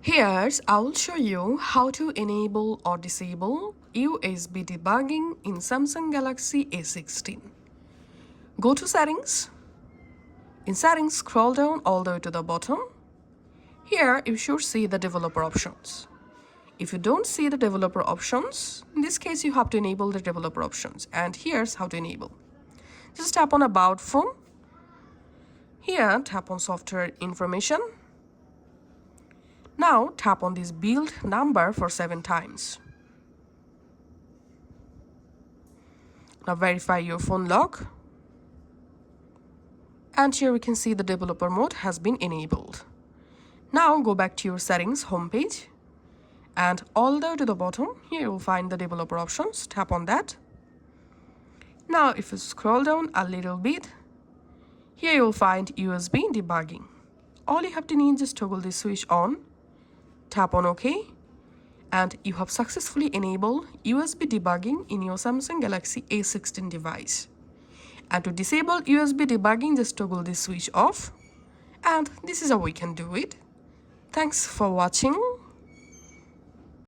Here, I will show you how to enable or disable USB debugging in Samsung Galaxy A16. Go to Settings. In Settings, scroll down all the way to the bottom. Here, you should see the developer options. If you don't see the developer options, in this case, you have to enable the developer options. And here's how to enable. Just tap on About Phone. Here, tap on Software Information. Now tap on this build number for 7 times. Now verify your phone lock. And here we can see the developer mode has been enabled. Now go back to your settings homepage. And all the way to the bottom, here you will find the developer options. Tap on that. Now if you scroll down a little bit, here you will find USB debugging. All you have to need is just toggle this switch on. Tap on OK, and you have successfully enabled USB debugging in your Samsung Galaxy A16 device. And to disable USB debugging, just toggle this switch off. And this is how we can do it. Thanks for watching.